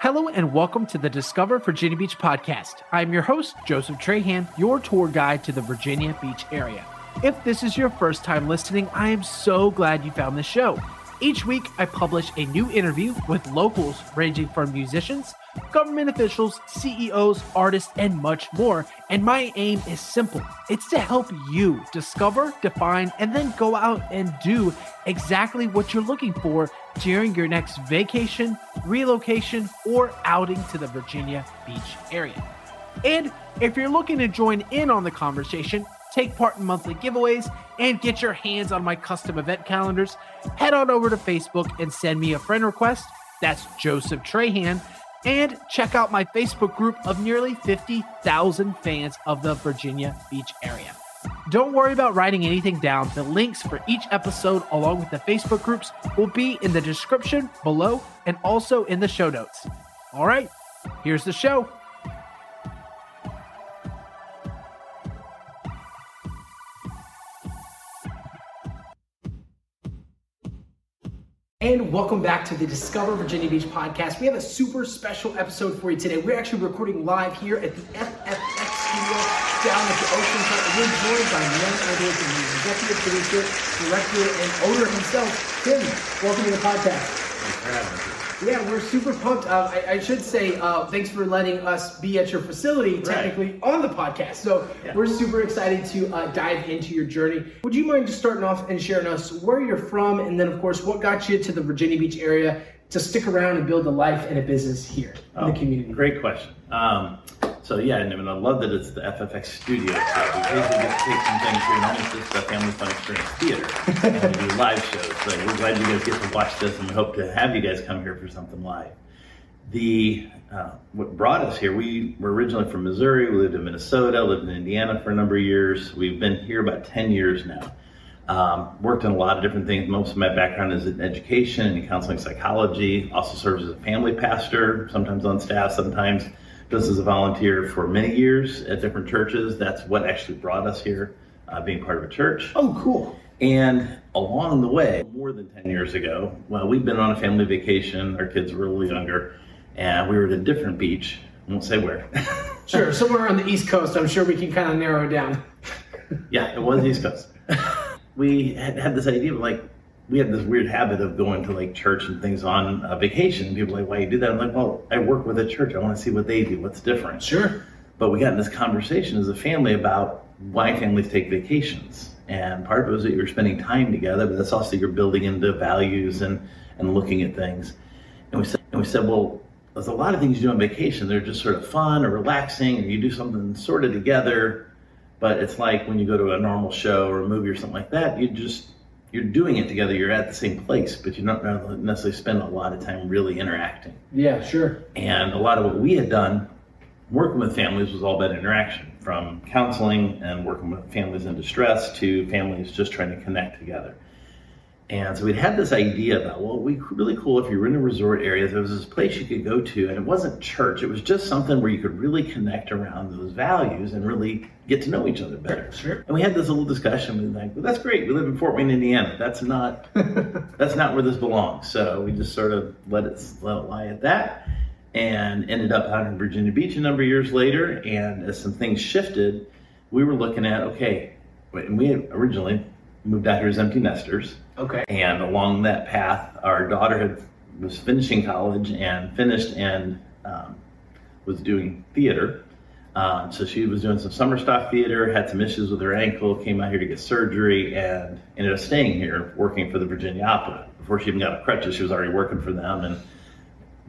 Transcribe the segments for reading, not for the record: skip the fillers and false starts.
Hello and welcome to the Discover Virginia Beach podcast. I'm your host, Joseph Trahan, your tour guide to the Virginia Beach area. If this is your first time listening, I am so glad you found this show. Each week, I publish a new interview with locals ranging from musicians, government officials, CEOs, artists, and much more. And my aim is simple. It's to help you discover, define, and then go out and do exactly what you're looking for during your next vacation, relocation, or outing to the Virginia Beach area. And if you're looking to join in on the conversation, take part in monthly giveaways, and get your hands on my custom event calendars, head on over to Facebook and send me a friend request. That's Joseph Trahan. And check out my Facebook group of nearly 50,000 fans of the Virginia Beach area. Don't worry about writing anything down. The links for each episode, along with the Facebook groups, will be in the description below and also in the show notes. All right, here's the show. And welcome back to the Discover Virginia Beach podcast. We have a super special episode for you today. We're actually recording live here at the FFX Theater down at the oceanfront. We're joined by none other than the executive producer, director, and owner himself, Tim. Welcome to the podcast. Thanks for having me. Yeah, we're super pumped. I should say thanks for letting us be at your facility, technically, on the podcast. So we're super excited to dive into your journey. Would you mind just starting off and sharing us where you're from, and then, of course, what got you to the Virginia Beach area to stick around and build a life and a business here in the community? Great question. So yeah, and I love that it's the FFX studio. So we basically get to take some things here, and it's just the Family Fun Xperience Theater, and we do live shows. So we're glad you guys get to watch this, and we hope to have you guys come here for something live. What brought us here, we were originally from Missouri. We lived in Minnesota, lived in Indiana for a number of years. We've been here about 10 years now. Worked in a lot of different things. Most of my background is in education and counseling psychology. Also serves as a family pastor, sometimes on staff, sometimes just as a volunteer for many years at different churches. That's what actually brought us here, being part of a church. Oh, cool. And along the way, more than 10 years ago, well, we'd been on a family vacation. Our kids were a little younger, and we were at a different beach. I won't say where. Sure, somewhere on the East Coast. I'm sure we can kind of narrow it down. Yeah, it was East Coast. We had this idea of we had this weird habit of going to church and things on vacation. And people are like, why you do that? I'm like, well, I work with a church. I want to see what they do. What's different? Sure. But we got in this conversation as a family about why families take vacations. And part of it was that you're spending time together, but that's also you're building into values and looking at things. And we said, well, there's a lot of things you do on vacation. They're just sort of fun or relaxing, or you do something sort of together. But it's like when you go to a normal show or a movie or something like that, you're doing it together. You're at the same place, but you don't necessarily spend a lot of time really interacting. Yeah, sure. And a lot of what we had done working with families was all about interaction, from counseling and working with families in distress to families just trying to connect together. And so we'd had this idea about, well, it'd be really cool if you were in a resort area, there was this place you could go to, and it wasn't church, it was just something where you could really connect around those values and really get to know each other better. Sure. And we had this little discussion, we were like, well, that's great, we live in Fort Wayne, Indiana. That's not where this belongs. So we just sort of let it lie at that, and ended up out in Virginia Beach a number of years later. And as some things shifted, we were looking at, okay, and we had originally moved out here as empty nesters. Okay. And along that path, our daughter was finishing college and finished and was doing theater. So she was doing some summer stock theater, had some issues with her ankle, came out here to get surgery, and ended up staying here working for the Virginia Opera. Before she even got a crutches, she was already working for them and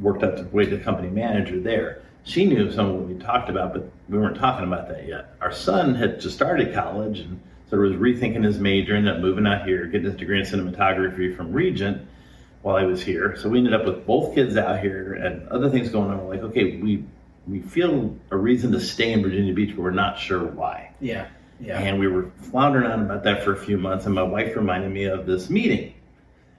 worked up to way to company manager there. She knew some of what we talked about, but we weren't talking about that yet. Our son had just started college and sort of was rethinking his major, ended up moving out here, getting his degree in cinematography from Regent while I was here. So we ended up with both kids out here and other things going on. We're like, okay, we feel a reason to stay in Virginia Beach, but we're not sure why. Yeah. And we were floundering on about that for a few months, and my wife reminded me of this meeting.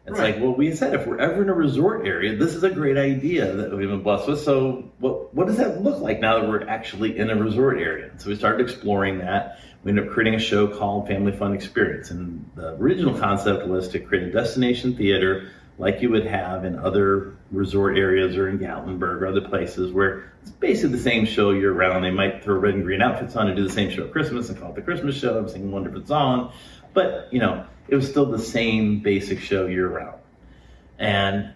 It's like, well, we said if we're ever in a resort area, this is a great idea that we've been blessed with. So what does that look like now that we're actually in a resort area? So we started exploring that. We ended up creating a show called Family Fun Xperience. And the original concept was to create a destination theater like you would have in other resort areas or in Gatlinburg or other places where it's basically the same show year round. They might throw red and green outfits on and do the same show at Christmas and call it the Christmas show. I'm singing one different song, but you know, it was still the same basic show year round. And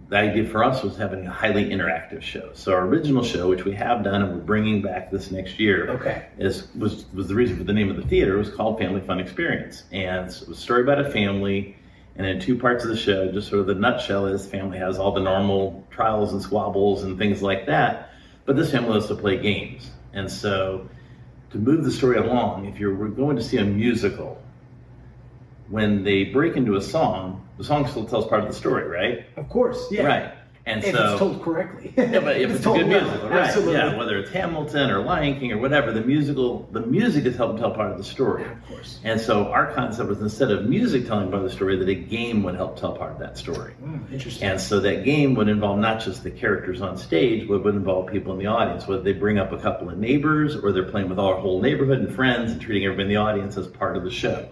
the idea for us was having a highly interactive show. So our original show, which we have done and we're bringing back this next year, was the reason for the name of the theater. It was called Family Fun Xperience, and it was a story about a family. And in 2 parts of the show, just sort of the nutshell is family has all the normal trials and squabbles and things like that, but this family loves to play games. And so to move the story along, if you're going to see a musical, when they break into a song, the song still tells part of the story, right? Of course, yeah. Right. And if it's told correctly. Yeah, but if it's a good musical, right? Absolutely. Yeah, whether it's Hamilton or Lion King or whatever, the music is helping tell part of the story. Yeah, of course. And so our concept was, instead of music telling part of the story, that a game would help tell part of that story. Interesting. And so that game would involve not just the characters on stage, but would involve people in the audience, whether they bring up a couple of neighbors or they're playing with our whole neighborhood and friends and treating everybody in the audience as part of the show.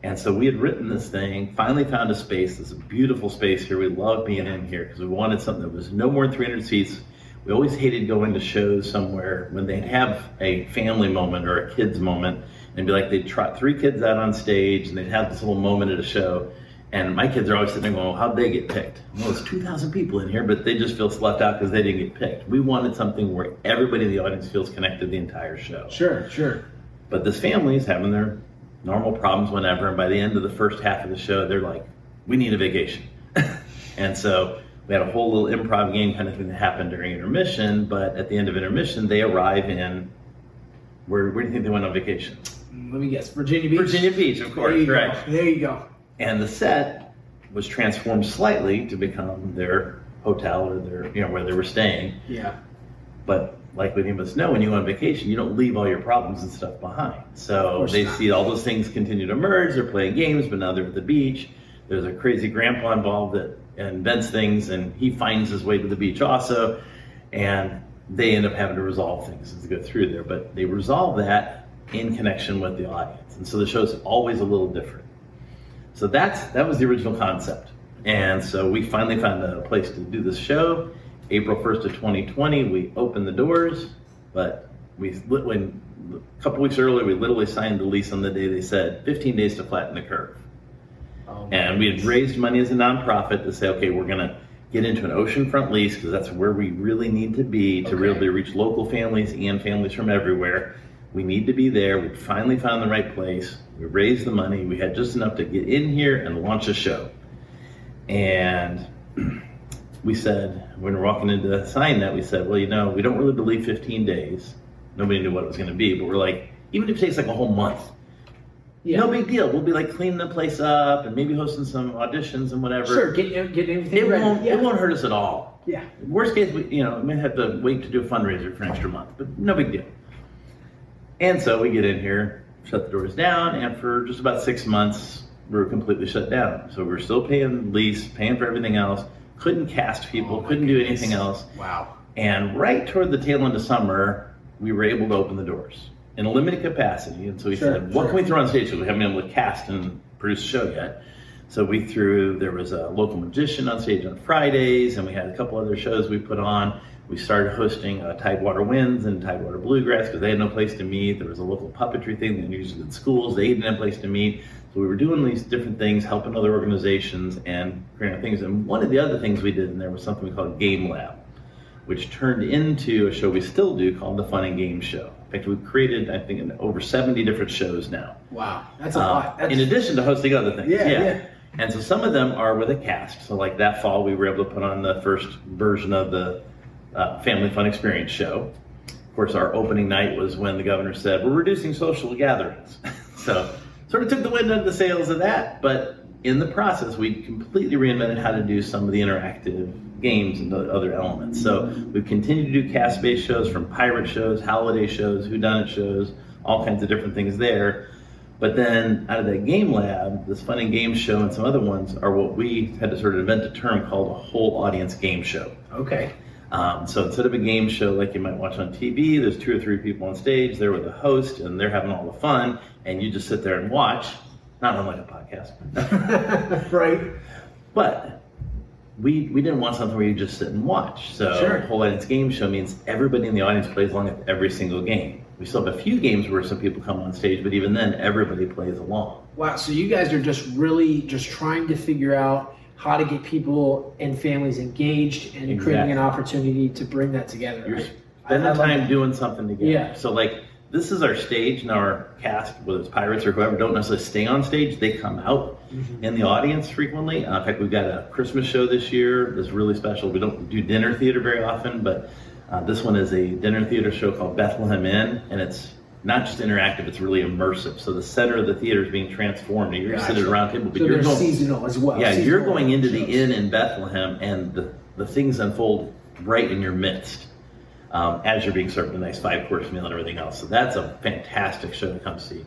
And so we had written this thing, finally found a space. This is a beautiful space here. We love being in here because we wanted something that was no more than 300 seats. We always hated going to shows somewhere when they'd have a family moment or a kids moment and be like, they'd trot 3 kids out on stage and they'd have this little moment at a show. And my kids are always sitting there going, well, how'd they get picked? Well, it's 2,000 people in here, but they just feel left out because they didn't get picked. We wanted something where everybody in the audience feels connected the entire show. Sure, sure. But this family is having their normal problems whenever, and by the end of the first half of the show, they're like, we need a vacation. And so we had a whole little improv game kind of thing that happened during intermission, but at the end of intermission, they arrive in, where do you think they went on vacation? Let me guess, Virginia Beach? Virginia Beach, of course, right. There you go. And the set was transformed slightly to become their hotel or their, you know, where they were staying. Yeah. But like many of us know, when you go on vacation, you don't leave all your problems and stuff behind. So they see all those things continue to merge. They're playing games, but now they're at the beach. There's a crazy grandpa involved that invents things, and he finds his way to the beach also. And they end up having to resolve things as they go through there. But they resolve that in connection with the audience. And so the show's always a little different. So that was the original concept. And so we finally found a place to do this show. April 1st of 2020, we opened the doors, but a couple weeks earlier, we literally signed the lease on the day they said 15 days to flatten the curve. And we had raised money as a nonprofit to say, okay, we're gonna get into an oceanfront lease because that's where we really need to be to really reach local families and families from everywhere. We need to be there. We finally found the right place. We raised the money. We had just enough to get in here and launch a show. And we said, when we were walking in to sign that, we said, well, you know, we don't really believe 15 days. Nobody knew what it was going to be, but we're like, even if it takes like a whole month, no big deal. We'll be like cleaning the place up and maybe hosting some auditions and whatever. Sure, get everything ready. It won't hurt us at all. Yeah. Worst case, we may have to wait to do a fundraiser for an extra month, but no big deal. And so we get in here, shut the doors down, and for just about 6 months, we were completely shut down. So we were still paying lease, paying for everything else. Couldn't cast people, couldn't do anything else. Wow. And right toward the tail end of summer, we were able to open the doors in a limited capacity. And so we said, what can we throw on stage? Because we haven't been able to cast and produce a show yet. So there was a local magician on stage on Fridays, and we had a couple other shows we put on. We started hosting Tidewater Winds and Tidewater Bluegrass because they had no place to meet. There was a local puppetry thing that usually in schools. They didn't have a place to meet. So we were doing these different things, helping other organizations and creating things. And one of the other things we did in there was something we called Game Lab, which turned into a show we still do called the Fun and Game Show. In fact, we've created, I think, over 70 different shows now. Wow, that's a lot. In addition to hosting other things. Yeah. And so some of them are with a cast. So like that fall, we were able to put on the first version of the Family Fun Xperience show. Of course, our opening night was when the governor said, we're reducing social gatherings. So sort of took the wind out of the sails of that, but in the process, we completely reinvented how to do some of the interactive games and the other elements. So we've continued to do cast-based shows, from pirate shows, holiday shows, whodunit shows, all kinds of different things there. But then out of that Game Lab, this Fun and Game Show and some other ones are what we had to sort of invent a term called a whole audience game show. Okay. So instead of a game show like you might watch on TV, there's 2 or 3 people on stage, they're with a host, and they're having all the fun, and you just sit there and watch, not unlike a podcast. Right. But we didn't want something where you just sit and watch. So Sure. Whole Audience Game Show means everybody in the audience plays along with every single game. We still have a few games where some people come on stage, but even then, everybody plays along. Wow, so you guys are just really just trying to figure out how to get people and families engaged and creating an opportunity to bring that together. You're spending time doing something together. Yeah. So like, this is our stage. Now our cast, whether it's pirates or whoever, don't necessarily stay on stage. They come out in the audience frequently. In fact, we've got a Christmas show this year that's really special. We don't do dinner theater very often, but this one is a dinner theater show called Bethlehem Inn, and it's not just interactive, it's really immersive. So the center of the theater is being transformed, and you're sitting at a round table, but so you're going seasonal as well. Yeah, seasonal you're going into the inn in Bethlehem, and the things unfold right in your midst. As you're being served a nice 5-course meal and everything else. So that's a fantastic show to come see.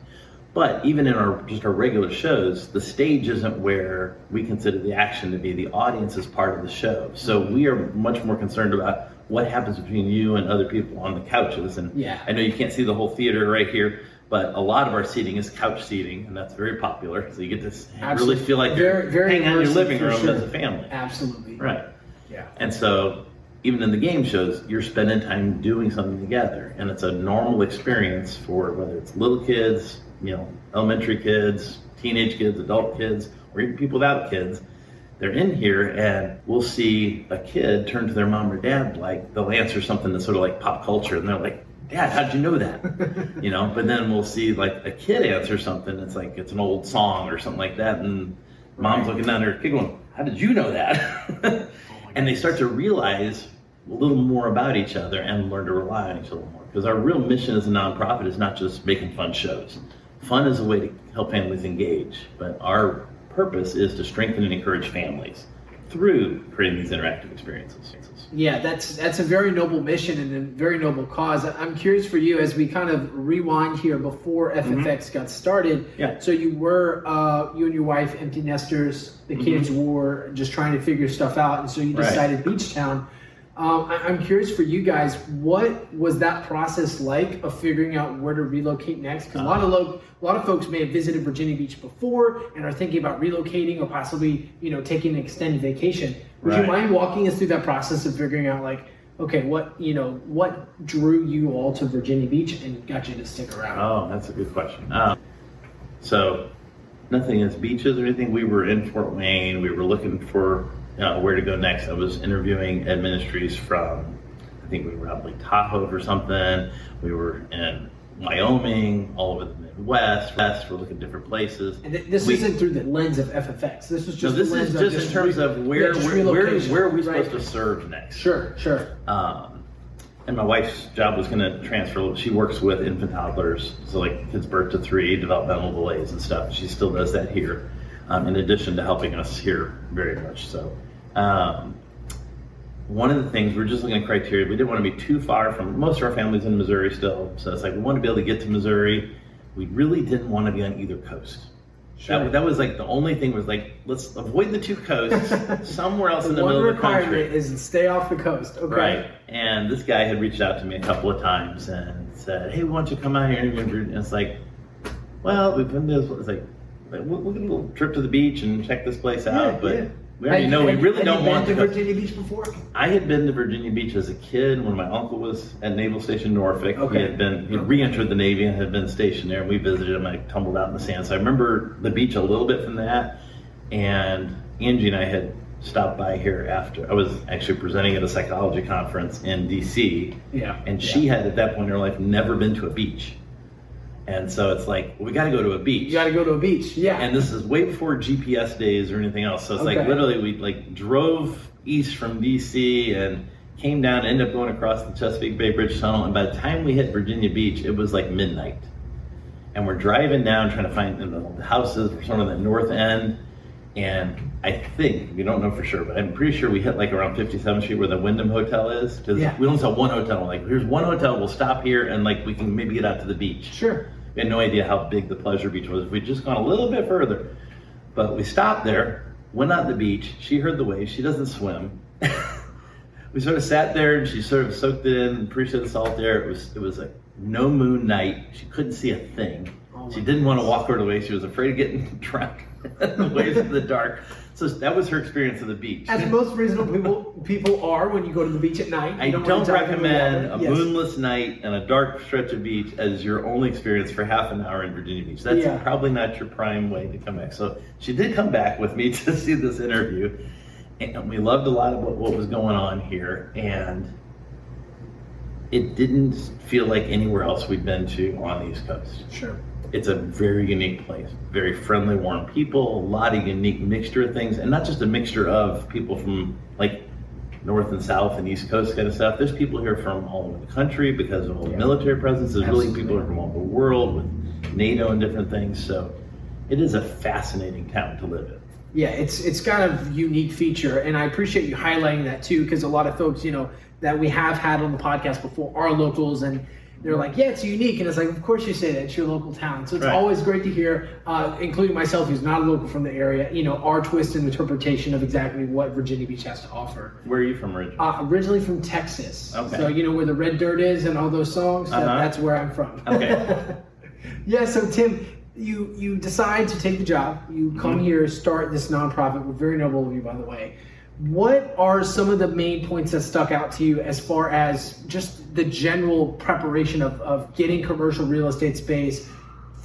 But even in our regular shows, the stage isn't where we consider the action to be. The audience is part of the show. So we are much more concerned about what happens between you and other people on the couches. And I know you can't see the whole theater right here, but a lot of our seating is couch seating, and that's very popular. So you get to really feel like you're hanging out in your living room as a family. Absolutely. Right. Yeah. And so even in the game shows, you're spending time doing something together, and it's a normal experience for whether it's little kids, elementary kids, teenage kids, adult kids, or even people without kids. They're in here, and we'll see a kid turn to their mom or dad, like they'll answer something that's sort of like pop culture, and they're like, "Dad, how'd you know that?" But then we'll see like a kid answer something. It's like it's an old song or something like that, and mom's looking down at her kid going, "How did you know that?" And they start to realize a little more about each other and learn to rely on each other more. Because our real mission as a nonprofit is not just making fun shows. Fun is a way to help families engage, but our purpose is to strengthen and encourage families through creating these interactive experiences. Yeah, that's a very noble mission and a very noble cause. I'm curious for you as we kind of rewind here before FFX got started. Yeah. So you were, you and your wife, empty nesters, the kids were just trying to figure stuff out, and so you decided Beachtown. I'm curious for you guys, what was that process like of figuring out where to relocate next? Because a lot of folks may have visited Virginia Beach before and are thinking about relocating or possibly, taking an extended vacation. Would you mind walking us through that process of figuring out, like, okay, what drew you all to Virginia Beach and got you to stick around? Oh, that's a good question. So nothing as beaches or anything. We were in Fort Wayne. We were looking for where to go next. I was interviewing Ed Ministries from, I think we were out Lake Tahoe or something. We were in Wyoming, all over the Midwest. We're looking at different places. And this isn't through the lens of FFX. This was just this is just in terms of where are we supposed to serve next. Sure. And my wife's job was going to transfer. She works with infant toddlers, so like kids birth to 3, developmental delays and stuff. She still does that here, in addition to helping us here very much so. One of the things, we're just looking at criteria, we didn't want to be too far from, most of our family's in Missouri still, so it's like we wanted to be able to get to Missouri. We really didn't want to be on either coast. Sure. That was like the only thing was like, let's avoid the 2 coasts, somewhere else in the middle of the country. One requirement is to stay off the coast, okay? Right, and this guy had reached out to me a couple of times and said, hey, why don't you come out here? And it's like, well, we've been to this, it's like, we'll get a little trip to the beach and check this place out, but we already know we really don't want to go. Have you been to Virginia Beach before? I had been to Virginia Beach as a kid when my uncle was at Naval Station Norfolk. Okay. He re-entered the Navy and had been stationed there, and we visited him. I tumbled out in the sand. So I remember the beach a little bit from that. And Angie and I had stopped by here after. I was actually presenting at a psychology conference in DC. Yeah. And she had, at that point in her life, never been to a beach. And so it's like, we got to go to a beach. You got to go to a beach, yeah. And this is way before GPS days or anything else. So it's like literally we like drove east from DC and came down, ended up going across the Chesapeake Bay Bridge Tunnel. And by the time we hit Virginia Beach, it was like midnight. And we're driving down trying to find the houses for some of the north end. And I think, we don't know for sure, but I'm pretty sure we hit like around 57th Street where the Wyndham Hotel is. Because we only saw one hotel. We're like, here's one hotel, we'll stop here and like we can maybe get out to the beach. Sure. We had no idea how big the Pleasure Beach was. We'd just gone a little bit further. But we stopped there, went on the beach. She heard the waves. She doesn't swim. We sort of sat there and she sort of soaked it in and appreciated the salt air. It was a no moon night. She couldn't see a thing. She didn't want to walk over the way. She was afraid of getting drowned. the waves of the dark. So that was her experience of the beach. As most reasonable people are when you go to the beach at night. I don't recommend a moonless night and a dark stretch of beach as your only experience for half an hour in Virginia Beach. That's probably not your prime way to come back. So she did come back with me to see this interview, and we loved a lot of what was going on here, and it didn't feel like anywhere else we'd been to on the East Coast. Sure. It's a very unique place, very friendly, warm people, a lot of unique mixture of things, and not just a mixture of people from like North and South and East Coast kind of stuff. There's people here from all over the country because of all the military presence. There's really people from all over the world with NATO and different things. So it is a fascinating town to live in. Yeah, it's got a unique feature, and I appreciate you highlighting that too, because a lot of folks, that we have had on the podcast before are locals, and they're like, yeah, it's unique. And it's like, of course you say that. It's your local town. So it's always great to hear, including myself, who's not a local from the area, our twist and interpretation of exactly what Virginia Beach has to offer. Where are you from originally? Originally from Texas. Okay. So, where the red dirt is and all those songs, that's where I'm from. Okay. Yeah, so Tim, you decide to take the job. You come here, start this nonprofit. We're very noble of you, by the way. What are some of the main points that stuck out to you as far as just the general preparation of getting commercial real estate space,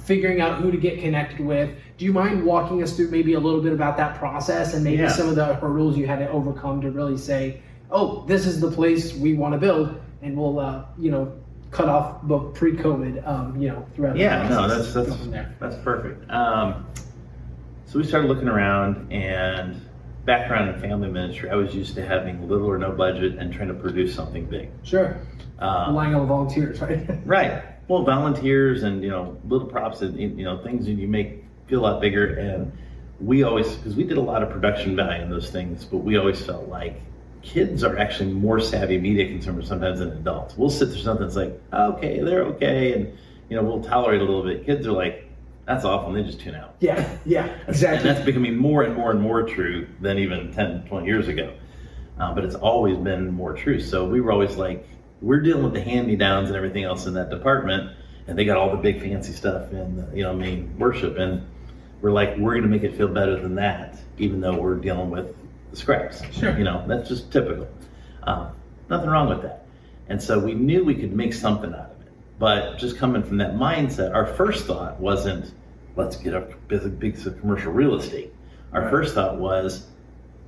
figuring out who to get connected with? Do you mind walking us through maybe a little bit about that process and maybe some of the hurdles you had to overcome to really say, oh, this is the place we want to build, and we'll, cut off the pre-COVID, throughout the process. That's perfect. So we started looking around, and background in family ministry, I was used to having little or no budget and trying to produce something big. Sure. Relying on volunteers, right? Right. Well, volunteers and, little props and, things that you make feel a lot bigger. And we always, because we did a lot of production value in those things, but we always felt like kids are actually more savvy media consumers sometimes than adults. We'll sit through something that's like, okay, they're okay, and, we'll tolerate a little bit. Kids are like, that's awful, and they just tune out. Yeah, exactly. And that's becoming more and more and more true than even 10, 20 years ago. But it's always been more true. So we were always like, we're dealing with the hand-me-downs and everything else in that department, and they got all the big fancy stuff in the, main worship, and we're like, we're going to make it feel better than that, even though we're dealing with the scraps. Sure. That's just typical. Nothing wrong with that. And so we knew we could make something out of it. But just coming from that mindset, our first thought wasn't, let's get a big commercial real estate. Our first thought was,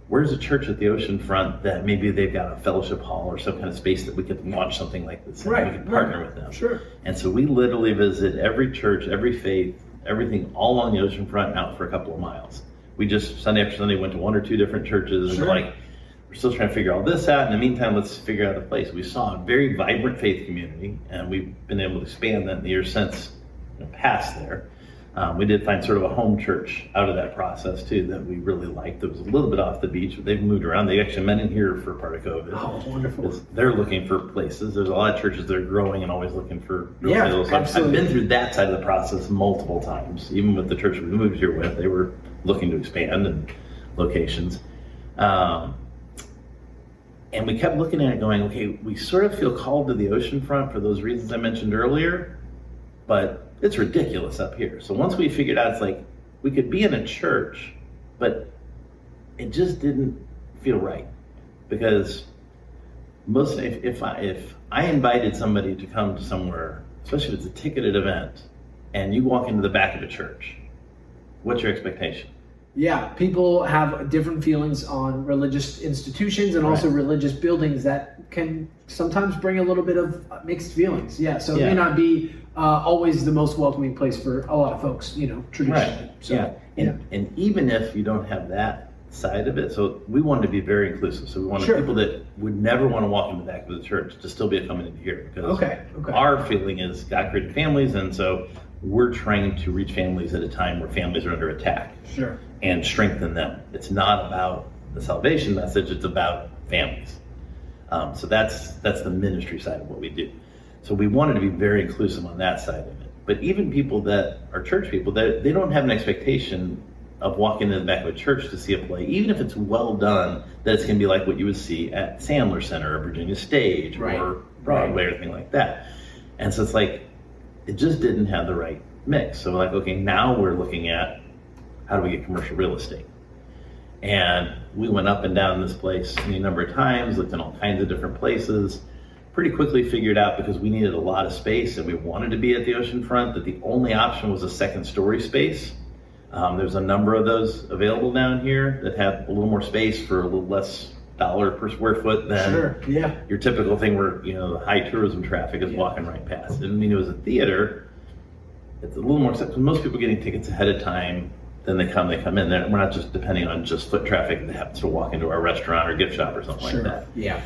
where's a church at the ocean front that maybe they've got a fellowship hall or some kind of space that we could launch something like this, and we could partner with them. Sure. And so we literally visit every church, every faith, everything all along the ocean front and out for a couple of miles. We just, Sunday after Sunday, went to one or two different churches, and we're like, we're still trying to figure all this out. In the meantime, let's figure out a place. We saw a very vibrant faith community, and we've been able to expand that in the years since past there. We did find sort of a home church out of that process too that we really liked. That was a little bit off the beach, but they've moved around. They actually met in here for part of COVID. Oh, wonderful. They're looking for places. There's a lot of churches that are growing and always looking for deals. I've been through that side of the process multiple times. Even with the church we moved here with, they were looking to expand in locations. And we kept looking at it going, okay, we sort of feel called to the oceanfront for those reasons I mentioned earlier, but it's ridiculous up here. So once we figured out, it's like, we could be in a church, but it just didn't feel right. Because if I invited somebody to come to somewhere, especially if it's a ticketed event, and you walk into the back of a church, what's your expectation? Yeah, people have different feelings on religious institutions and also religious buildings that can sometimes bring a little bit of mixed feelings. Yeah, so it may not be always the most welcoming place for a lot of folks, traditionally. Right. So, and even if you don't have that side of it, so we wanted to be very inclusive. So we wanted people that would never want to walk in the back of the church to still be coming into here, because our feeling is God created families, and so we're trying to reach families at a time where families are under attack. Sure. And strengthen them. It's not about the salvation message, it's about families. So that's the ministry side of what we do. So we wanted to be very inclusive on that side of it. But even people that are church people, they don't have an expectation of walking in the back of a church to see a play, even if it's well done, that it's going to be like what you would see at Sandler Center or Virginia Stage or Broadway or anything like that. And so it's like, it just didn't have the right mix. So we're like, okay, now we're looking at, how do we get commercial real estate? And we went up and down this place any number of times, looked in all kinds of different places, pretty quickly figured out, because we needed a lot of space and we wanted to be at the ocean front, that the only option was a second story space. There's a number of those available down here that have a little more space for a little less dollar per square foot than your typical thing where, the high tourism traffic is walking right past. And I mean, it was a theater. It's a little more acceptable. Most people getting tickets ahead of time. Then they come in. We're not just depending on just foot traffic that happens to walk into our restaurant or gift shop or something like that. Yeah.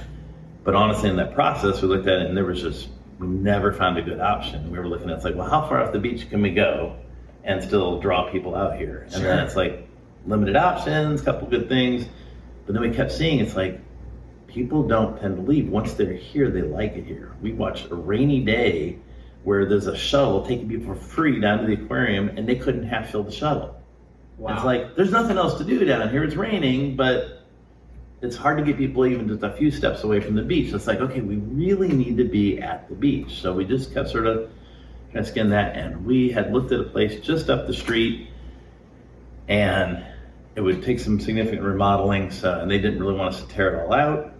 But honestly, in that process, we looked at it and we never found a good option. We were looking at, it's like, well, how far off the beach can we go and still draw people out here? And then it's like limited options, couple good things. But then we kept seeing, it's like, people don't tend to leave. Once they're here, they like it here. We watched a rainy day where there's a shuttle taking people for free down to the aquarium, and they couldn't half fill the shuttle. Wow. It's like, there's nothing else to do down here. It's raining, but it's hard to get people even just a few steps away from the beach. It's like, okay, we really need to be at the beach. So we just kept sort of trying to skin that. And we had looked at a place just up the street, and it would take some significant remodeling. And they didn't really want us to tear it all out.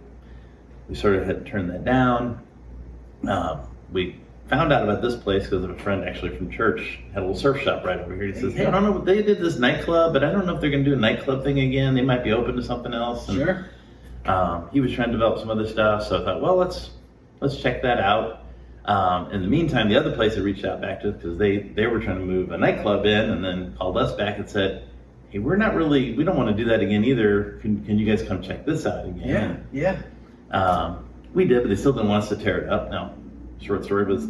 We sort of had to turn that down. We found out about this place because of a friend actually from church had a little surf shop right over here. He says, I don't know, they did this nightclub, but I don't know if they're going to do a nightclub thing again. They might be open to something else. And, he was trying to develop some other stuff. So I thought, well, let's check that out. In the meantime, the other place had reached out back to us because they were trying to move a nightclub in, and then called us back and said, hey, we don't want to do that again either. Can you guys come check this out again? We did, but they still didn't want us to tear it up. Now, short story was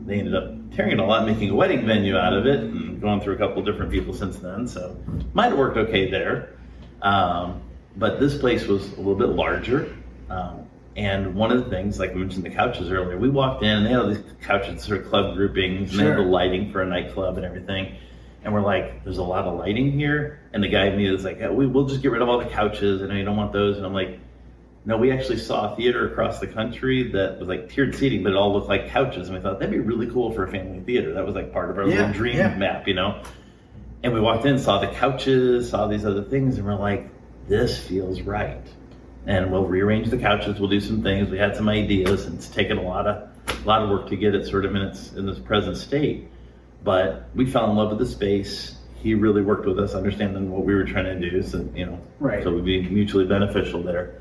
they ended up tearing it all out, making a wedding venue out of it, and going through a couple of different people since then. So might have worked okay there. But this place was a little bit larger. And one of the things, like we mentioned the couches earlier, we walked in and they had all these couches, sort of club groupings, and they had the lighting for a nightclub and everything. And we're like, there's a lot of lighting here. And the guy immediately was like, we'll just get rid of all the couches. I know you don't want those. And I'm like, no, we actually saw a theater across the country that was like tiered seating, but it all looked like couches. And we thought that'd be really cool for a family theater. That was like part of our little dream map, And we walked in, saw the couches, saw these other things, and we're like, this feels right. And we'll rearrange the couches. We'll do some things. We had some ideas, and it's taken a lot of work to get it sort of in this present state. But we fell in love with the space. He really worked with us, understanding what we were trying to do. So, so we'd be mutually beneficial there.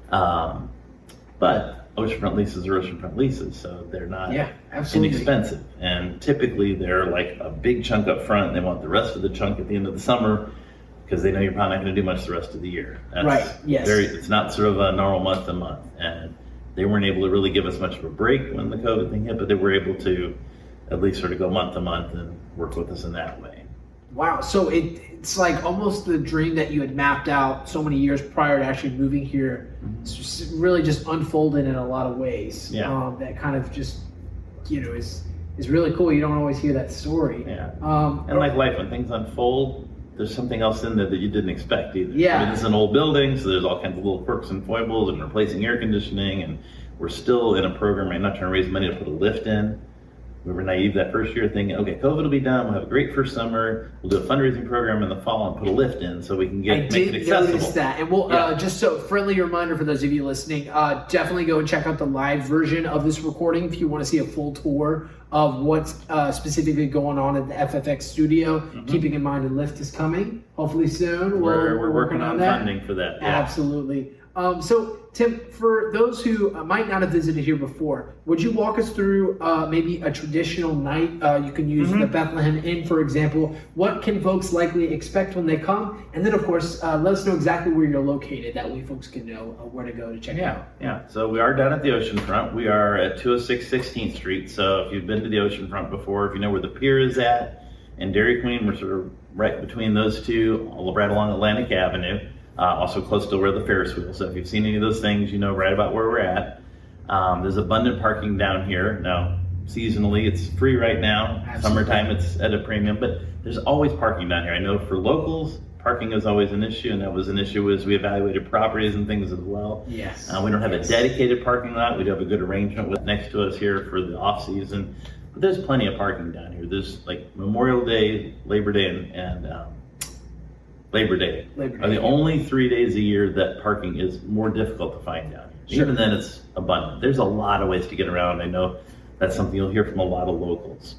But oceanfront leases are oceanfront leases, so they're not inexpensive. And typically they're like a big chunk up front, and they want the rest of the chunk at the end of the summer because they know you're probably not going to do much the rest of the year. That's it's not sort of a normal month to month. And they weren't able to really give us much of a break when the COVID thing hit, but they were able to at least sort of go month to month and work with us in that way. Wow, so it's like almost the dream that you had mapped out so many years prior to actually moving here. It's just really just unfolded in a lot of ways. That kind of just, is really cool. You don't always hear that story. And like life, when things unfold, there's something else in there that you didn't expect either. I mean, this is an old building, so there's all kinds of little quirks and foibles and replacing air conditioning, and we're still in a program right now trying to raise money to put a lift in. We were naive that first year thinking, okay, COVID will be done, we'll have a great first summer, we'll do a fundraising program in the fall and put a lift in so we can make it accessible. I did notice that. And we'll, just so friendly reminder for those of you listening, definitely go and check out the live version of this recording if you want to see a full tour of what's specifically going on at the FFX studio. Keeping in mind a lift is coming, hopefully soon. We're working on funding for that. Absolutely. So Tim, for those who might not have visited here before, would you walk us through maybe a traditional night? You can use the Bethlehem Inn, for example. What can folks likely expect when they come? And then, of course, let us know exactly where you're located. That way folks can know where to go to check out. So we are down at the oceanfront. We are at 206 16th Street. So if you've been to the oceanfront before, if you know where the pier is at and Dairy Queen, we're sort of right between those two, right along Atlantic Avenue. Also close to where the Ferris wheel. So if you've seen any of those things, you know right about where we're at. There's abundant parking down here. Now, seasonally, it's free right now. Summertime, it's at a premium, but there's always parking down here. I know for locals, parking is always an issue, and that was an issue as we evaluated properties and things as well. We don't have a dedicated parking lot. We do have a good arrangement with next to us here for the off season, but there's plenty of parking down here. There's like Memorial Day, Labor Day, and Labor Day are the only 3 days a year that parking is more difficult to find down here. Sure. Even then it's abundant. There's a lot of ways to get around. I know that's something you'll hear from a lot of locals.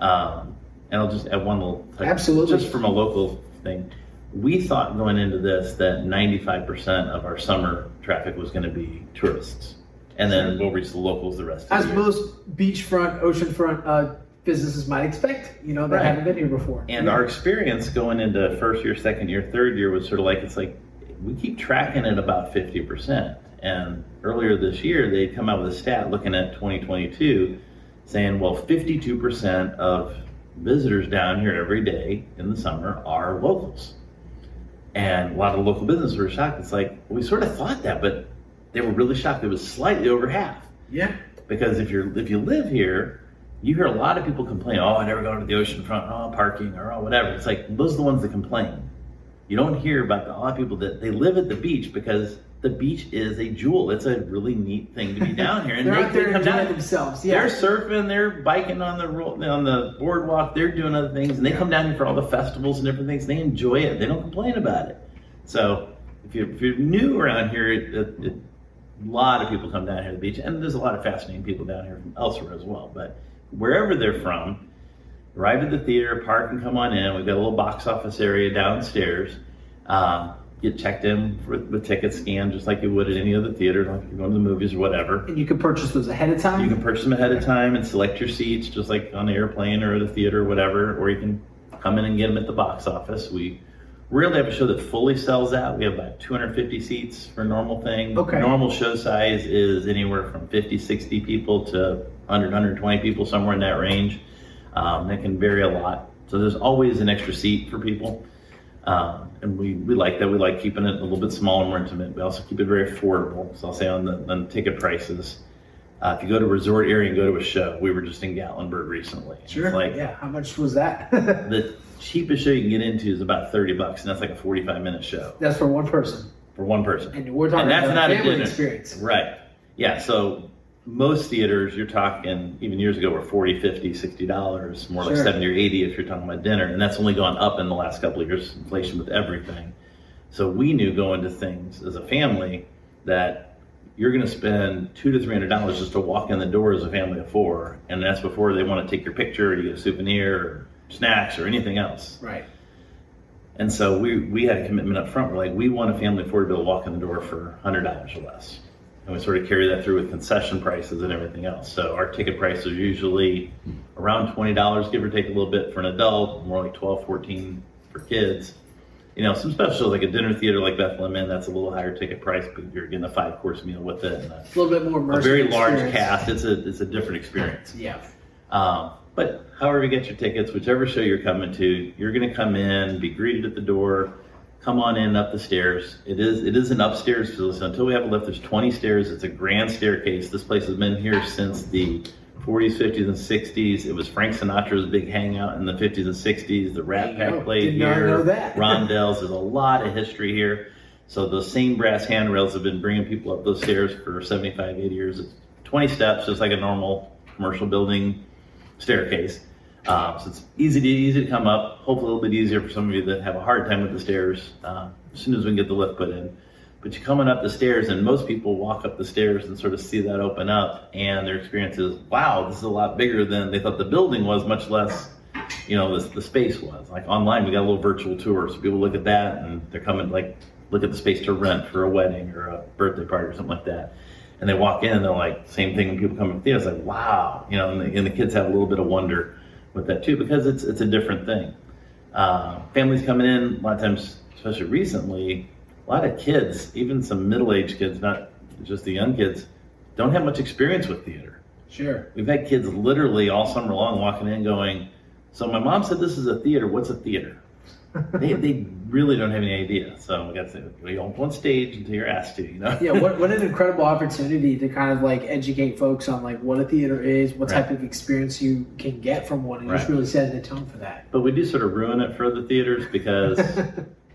And I'll just add one little touch. Absolutely. Just from a local thing. We thought going into this that 95% of our summer traffic was going to be tourists. And then we'll reach the locals the rest of the year. As most beachfront, oceanfront businesses might expect, that haven't been here before. And our experience going into first year, second year, third year was sort of like, it's like, we keep tracking at about 50%. And earlier this year, they'd come out with a stat looking at 2022 saying, well, 52% of visitors down here every day in the summer are locals. And a lot of local businesses were shocked. It's like, we sort of thought that, but they were really shocked. It was slightly over half. Yeah. Because if you live here, you hear a lot of people complain, oh, I never go to the ocean front, oh, parking, or oh, whatever. It's like, those are the ones that complain. You don't hear about a lot of people that they live at the beach because the beach is a jewel. It's a really neat thing to be down here. And they're out there come enjoying down themselves. Yeah. They're surfing, they're biking on the boardwalk, they're doing other things, and they come down here for all the festivals and different things. They enjoy it. They don't complain about it. So if you're new around here, a lot of people come down here to the beach, and there's a lot of fascinating people down here from elsewhere as well. But wherever they're from, arrive at the theater, park and come on in. We've got a little box office area downstairs. Get checked in with tickets scanned just like you would at any other theater, like if you're going to the movies or whatever. And you can purchase those ahead of time? You can purchase them ahead of time and select your seats just like on the airplane or at a theater or whatever, or you can come in and get them at the box office. We rarely have a show that fully sells out. We have about 250 seats for a normal thing. Okay. Normal show size is anywhere from 50, 60 people to 100, 120 people, somewhere in that range. That can vary a lot. So there's always an extra seat for people. And we like that. We like keeping it a little bit smaller, more intimate. We also keep it very affordable. So I'll say on the ticket prices, if you go to a resort area and go to a show, we were just in Gatlinburg recently. Sure. Yeah. How much was that? The cheapest show you can get into is about $30, and that's like a 45-minute show. That's for one person. For one person. And we're talking about not a a family dinner experience. Right. Yeah. So most theaters, you're talking, even years ago, were $40, $50, $60, more like 70 or 80 if you're talking about dinner. And that's only gone up in the last couple of years, inflation with everything. So we knew going to things as a family that you're going to spend $200 to $300 just to walk in the door as a family of four. And that's before they want to take your picture or you get a souvenir or snacks or anything else. Right. And so we had a commitment up front. We're like, we want a family of four to be able to walk in the door for $100 or less. And we sort of carry that through with concession prices and everything else. So our ticket prices are usually around $20, give or take a little bit for an adult, more like $12, $14 for kids. Some special shows like a dinner theater like Bethlehem Inn, that's a little higher ticket price, but you're getting a 5-course meal with it. And a little bit more immersive. A very large cast. It's a different experience. Yeah. But however you get your tickets, whichever show you're coming to, you're going to come in, be greeted at the door. Come on in up the stairs. It is an upstairs facility. So until we have a lift, there's 20 stairs. It's a grand staircase. This place has been here since the 40s, 50s, and 60s. It was Frank Sinatra's big hangout in the 50s and 60s. The Rat Pack played here. Did not know that. Rondell's. There's a lot of history here. So those same brass handrails have been bringing people up those stairs for 75, 80 years. It's 20 steps, just like a normal commercial building staircase. So it's easy to come up, hopefully a little bit easier for some of you that have a hard time with the stairs as soon as we can get the lift put in. But you're coming up the stairs, and most people walk up the stairs and sort of see that open up, and their experience is, wow, this is a lot bigger than they thought the building was, much less, the space was. Like online, we got a little virtual tour, so people look at that, and they're coming, like, look at the space to rent for a wedding or a birthday party or something like that. And they walk in, and they're like, same thing when people come in the theater, it's like, wow, and the kids have a little bit of wonder with that too, because it's a different thing. Families coming in, a lot of times, especially recently, a lot of kids, even some middle-aged kids, not just the young kids, don't have much experience with theater. Sure. We've had kids literally all summer long walking in going, so my mom said this is a theater, what's a theater? They really don't have any idea. So we got to say, you don't go on stage until you're asked to, Yeah, what an incredible opportunity to kind of like educate folks on like what a theater is, what type of experience you can get from one, and just really setting the tone for that. But we do sort of ruin it for the theaters because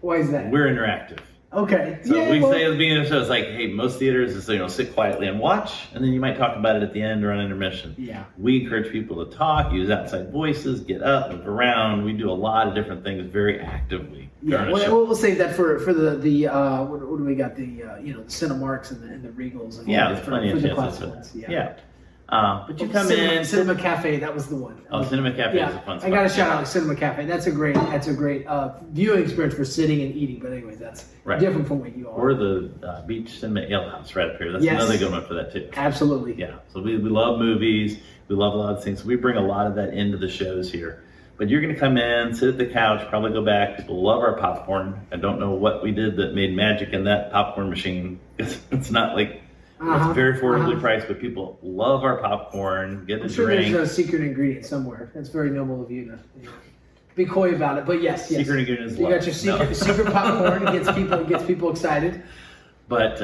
why is that? We're interactive. Okay. So say at the beginning of the show, it's like, hey, most theaters is sit quietly and watch, and then you might talk about it at the end or on intermission. Yeah. We encourage people to talk, use outside voices, get up, move around. We do a lot of different things very actively. Yeah, we'll save that for the what do we got, the the Cinemarks and the Regals and there's plenty of chances. Yeah. But you come in Cinema Cafe. That was the one. Cinema Cafe is a fun spot. I got to shout out Cinema Cafe. That's a great viewing experience for sitting and eating. But anyways, that's different from what you all. Or the Beach Cinema Ale House right up here. That's another good one for that too. Absolutely. Yeah. So we love movies. We love a lot of things. So we bring a lot of that into the shows here. But you're going to come in, sit at the couch, probably go back. People love our popcorn. I don't know what we did that made magic in that popcorn machine. It's not like it's very affordably priced, but people love our popcorn. Get a drink. There's a secret ingredient somewhere. That's very noble of you to be coy about it. But yes. Secret ingredient is you got your secret popcorn. It gets people excited. But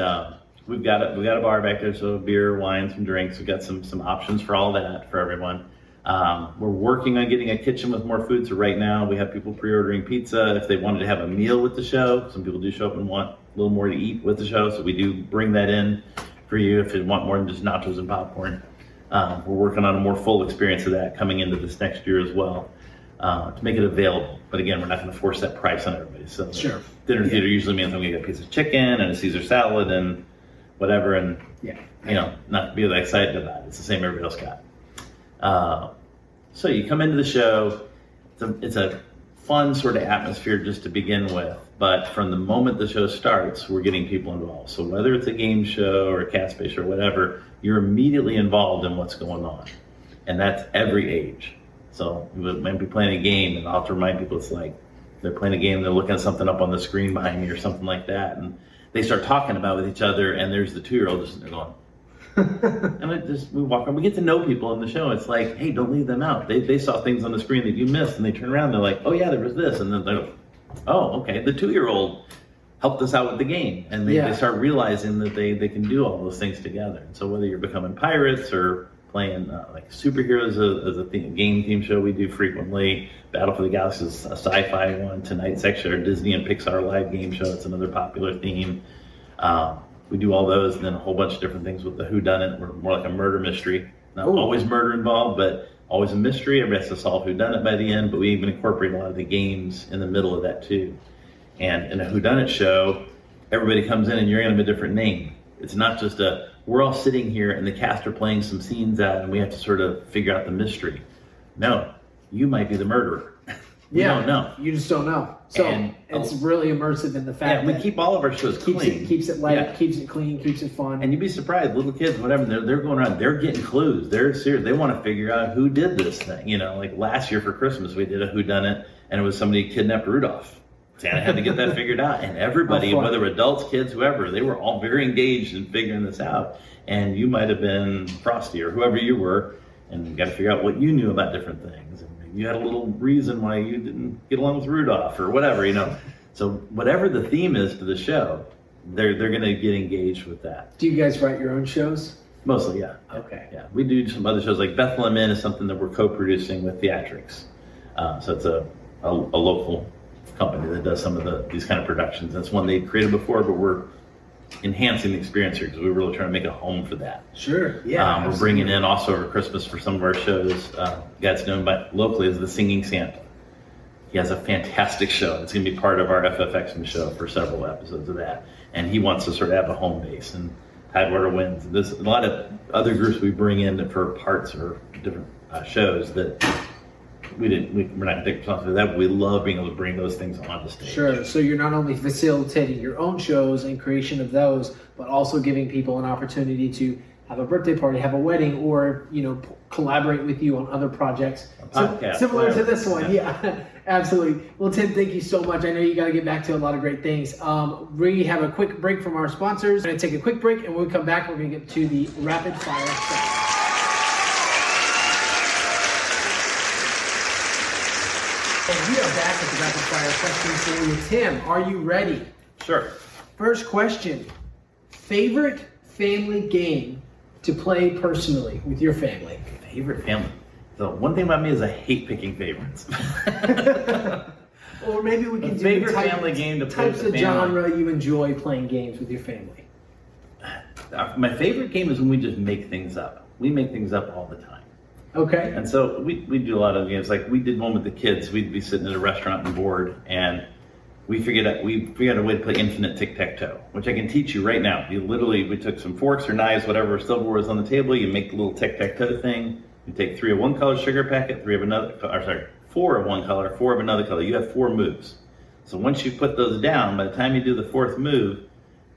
we've got a bar back there, so beer, wine, some drinks. We've got some options for all that for everyone. We're working on getting a kitchen with more food. So right now we have people pre-ordering pizza if they wanted to have a meal with the show. Some people do show up and want a little more to eat with the show. So we do bring that in for you if you want more than just nachos and popcorn. We're working on a more full experience of that coming into this next year as well to make it available. But again, we're not going to force that price on everybody. So dinner theater usually means I'm going to get a piece of chicken and a Caesar salad and whatever, and not be that excited about it. It's the same everybody else got. So you come into the show, it's a fun sort of atmosphere just to begin with, but from the moment the show starts, we're getting people involved. So whether it's a game show or a cast-based show or whatever, you're immediately involved in what's going on. And that's every age. So we might be playing a game, and I'll have to remind people it's like they're playing a game, they're looking at something up on the screen behind me or something like that, and they start talking about it with each other, and there's the 2-year-old just sitting there going, and we walk around, we get to know people in the show. It's like, hey, don't leave them out. They saw things on the screen that you missed, and they turn around, they're like, oh yeah, there was this, and then they're like, oh, okay, the 2-year-old helped us out with the game, and they start realizing that they can do all those things together. And so whether you're becoming pirates or playing like superheroes as a game theme show we do frequently, Battle for the Galaxy is a sci-fi one. Tonight's actually our Disney and Pixar live game show. It's another popular theme. We do all those, and then a whole bunch of different things with the whodunit. We're more like a murder mystery. Not always murder involved, but always a mystery. Everybody has to solve whodunit by the end, but we even incorporate a lot of the games in the middle of that too. And in a whodunit show, everybody comes in and you're going to have a different name. It's not just we're all sitting here and the cast are playing some scenes out and we have to sort of figure out the mystery. No, you might be the murderer. You don't know. You just don't know. So it's really immersive in the fact that we keep all of our shows clean. Keeps it light, keeps it clean, keeps it fun. And you'd be surprised, little kids, whatever, they're going around, they're getting clues. They're serious. They want to figure out who did this thing. You know, like last year for Christmas, we did a whodunit, and it was somebody kidnapped Rudolph. Santa had to get that figured out. And everybody, whether adults, kids, whoever, they were all very engaged in figuring this out. And you might have been Frosty or whoever you were, and you got to figure out what you knew about different things. And you had a little reason why you didn't get along with Rudolph or whatever, you know. So whatever the theme is to the show, they're going to get engaged with that. Do you guys write your own shows? Mostly, yeah. Okay. Yeah, we do some other shows like Bethlehem Inn is something that we're co-producing with Theatrics. So it's a local company that does some of these kind of productions. That's one they created before, but we're enhancing the experience here because we're really trying to make a home for that. Sure, yeah. We're bringing in also over Christmas for some of our shows, guy's known locally as the Singing Santa. He has a fantastic show. It's going to be part of our FFX show for several episodes of that. And he wants to sort of have a home base. And Tidewater Winds. There's a lot of other groups we bring in for parts or different shows that we're not going to take responsibility for that, but we love being able to bring those things onto stage. Sure. So you're not only facilitating your own shows and creation of those, but also giving people an opportunity to have a birthday party, have a wedding, or collaborate with you on other projects similar to this one. Yeah, absolutely. Well, Tim, thank you so much. I know you got to get back to a lot of great things. We have a quick break from our sponsors. We're going to take a quick break, and when we come back, we're going to get to the rapid fire section. And we are back at the rapid fire questions for you. Tim, are you ready? Sure. First question: favorite family game to play personally with your family? Favorite family. So one thing about me is I hate picking favorites. Or maybe we can do favorite family game to play with the family. Types of genre you enjoy playing games with your family. My favorite game is when we just make things up. We make things up all the time. Okay. And so we do a lot of games. Like we did one with the kids. We'd be sitting at a restaurant and bored, and we figured out a way to play infinite tic-tac-toe, which I can teach you right now. We took some forks or knives, whatever silverware was on the table. You make the little tic-tac-toe thing. You take 3 of one color sugar packet, 4 of one color, 4 of another color. You have 4 moves. So once you put those down, by the time you do the 4th move,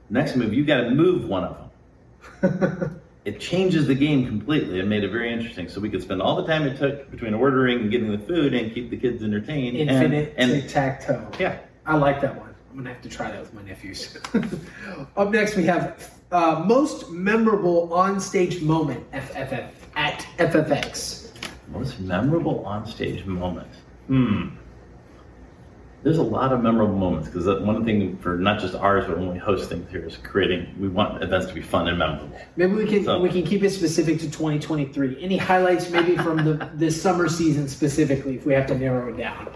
next move, you got to move one of them. It changes the game completely. It made it very interesting. So we could spend all the time it took between ordering and getting the food and keep the kids entertained. Infinite tic-tac-toe. Yeah. I like that one. I'm going to have to try that with my nephews. Up next, we have most memorable on-stage moment at FFX. Most memorable on-stage moment. There's a lot of memorable moments, because one thing for not just ours, but when we host things here, is we want events to be fun and memorable. Maybe we can keep it specific to 2023. Any highlights maybe from this summer season specifically, if we have to narrow it down?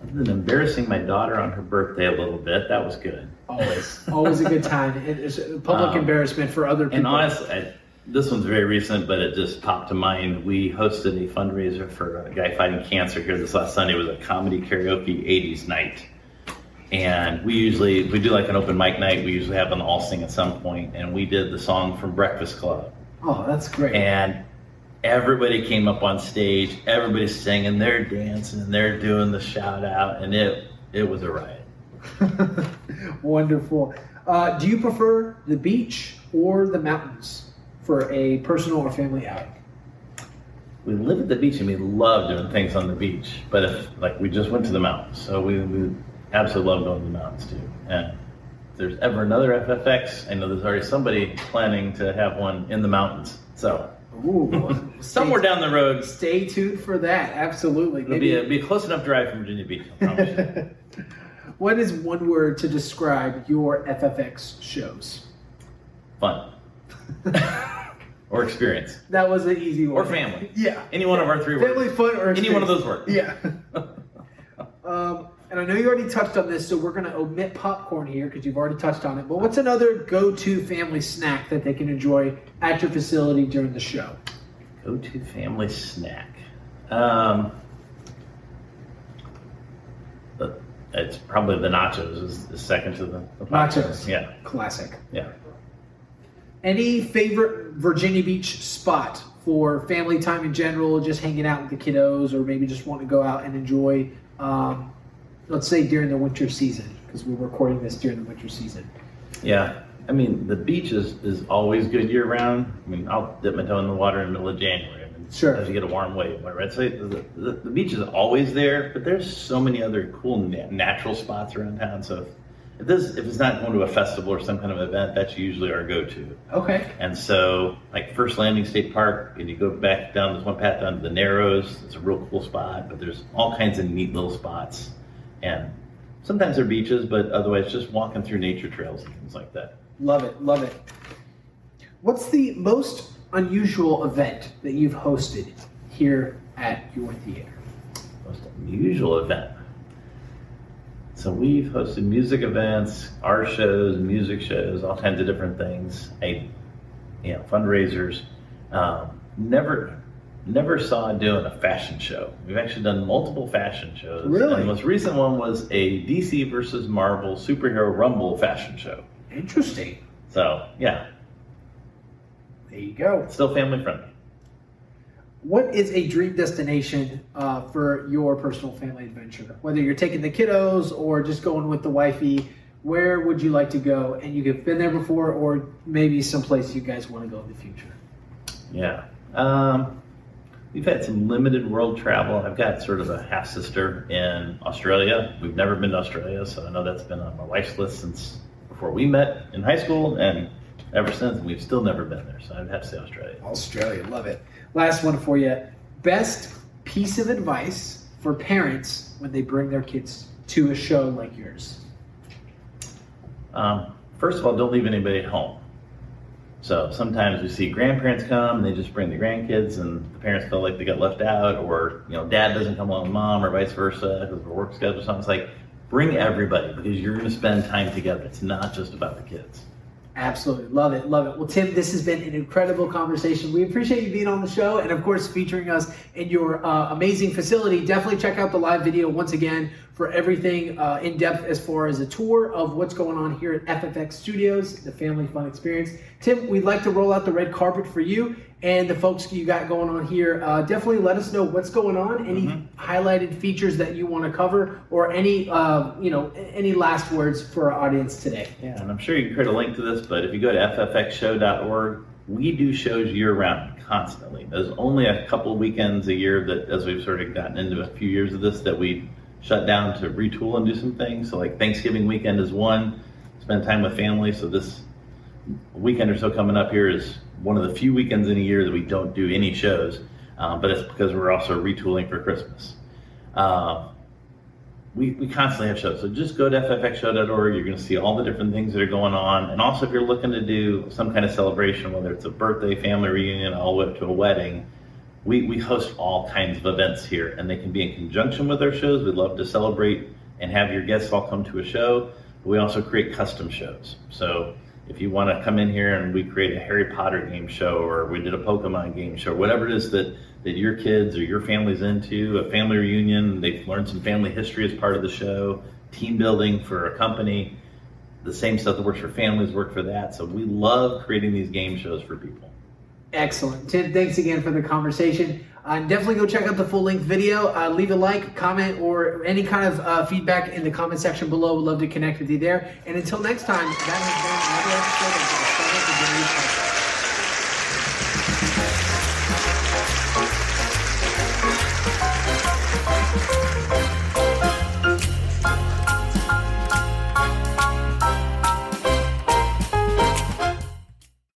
Other than embarrassing my daughter on her birthday a little bit, that was good. Always a good time. It's public embarrassment for other people. And honestly, this one's very recent, but it just popped to mind. We hosted a fundraiser for a guy fighting cancer here this last Sunday. It was a comedy karaoke 80s night. And we do like an open mic night. We usually have them all sing at some point. And we did the song from Breakfast Club. Oh, that's great. And everybody came up on stage. Everybody's singing. They're dancing. They're doing the shout out. And it was a riot. Wonderful. Do you prefer the beach or the mountains for a personal or family outing? We live at the beach and we love doing things on the beach. But we just went to the mountains, so we absolutely love going to the mountains too. And if there's ever another FFX, I know there's already somebody planning to have one in the mountains. So somewhere down the road. Stay tuned for that. Absolutely. It'll be a close enough drive from Virginia Beach, I promise you. What is one word to describe your FFX shows? Fun. Or experience. That was an easy one. Or family. Yeah. Any one of our 3 words. Family, fun, or experience. Any one of those words. Yeah. And I know you already touched on this, so we're going to omit popcorn here because you've already touched on it. But what's another go-to family snack that they can enjoy at your facility during the show? Go-to family snack. It's probably the nachos is second to the popcorn. Nachos. Yeah. Classic. Yeah. Any favorite Virginia Beach spot for family time in general, just hanging out with the kiddos, or maybe just want to go out and enjoy, let's say during the winter season, because we're recording this during the winter season? Yeah. I mean, the beach is always good year round. I mean, I'll dip my toe in the water in the middle of January. Sure. As you get a warm wave, right? So the beach is always there, but there's so many other cool natural spots around town. So if it's not going to a festival or some kind of event, that's usually our go-to. Okay. And so, like First Landing State Park, and you go back down this one path down to the Narrows. It's a real cool spot, but there's all kinds of neat little spots. And sometimes they're beaches, but otherwise just walking through nature trails and things like that. Love it. Love it. What's the most unusual event that you've hosted here at your theater? Most unusual event. So we've hosted music events, art shows, music shows, all kinds of different things. Fundraisers. Never saw doing a fashion show. We've actually done multiple fashion shows. Really? And the most recent one was a DC versus Marvel superhero Rumble fashion show. Interesting. So yeah. There you go. Still family friendly. What is a dream destination for your personal family adventure? Whether you're taking the kiddos or just going with the wifey, where would you like to go? And you've been there before, or maybe someplace you guys want to go in the future? Yeah. We've had some limited world travel. I've got sort of a half-sister in Australia. We've never been to Australia, so I know that's been on my wife's list since before we met in high school, and ever since, we've still never been there, so I'd have to say Australia. Australia, love it. Last one for you. Best piece of advice for parents when they bring their kids to a show like yours? First of all, don't leave anybody at home. So sometimes we see grandparents come and they just bring the grandkids, and the parents feel like they got left out, or dad doesn't come along with mom, or vice versa because of a work schedule or something. It's like, bring everybody, because you're going to spend time together. It's not just about the kids. Absolutely. Love it. Love it. Well, Tim, this has been an incredible conversation. We appreciate you being on the show and, of course, featuring us in your amazing facility. Definitely check out the live video once again for everything in depth as far as a tour of what's going on here at FFX Studios, the Family Fun Xperience. Tim, we'd like to roll out the red carpet for you and the folks you got going on here. Definitely let us know what's going on, any highlighted features that you want to cover, or any any last words for our audience today. Yeah, and I'm sure you can create a link to this, but if you go to ffxshow.org, we do shows year-round, constantly. There's only a couple of weekends a year that, as we've sort of gotten into a few years of this, that we shut down to retool and do some things. So like Thanksgiving weekend is one, spend time with family. So this weekend or so coming up here is one of the few weekends in a year that we don't do any shows, but it's because we're also retooling for Christmas. We constantly have shows, so just go to ffxshow.org. You're going to see all the different things that are going on. And also if you're looking to do some kind of celebration, whether it's a birthday, family reunion, all the way up to a wedding, we host all kinds of events here, and they can be in conjunction with our shows. We'd love to celebrate and have your guests all come to a show, but we also create custom shows. So if you want to come in here and we create a Harry Potter game show, or we did a Pokemon game show, whatever it is that your kids or your family's into, a family reunion, they've learned some family history as part of the show, team building for a company, the same stuff that works for families work for that. So we love creating these game shows for people. Excellent. Tim, thanks again for the conversation. Definitely go check out the full-length video. Leave a like, comment, or any kind of feedback in the comment section below. We'd love to connect with you there. And until next time, that has been another episode of the Discover Virginia Podcast.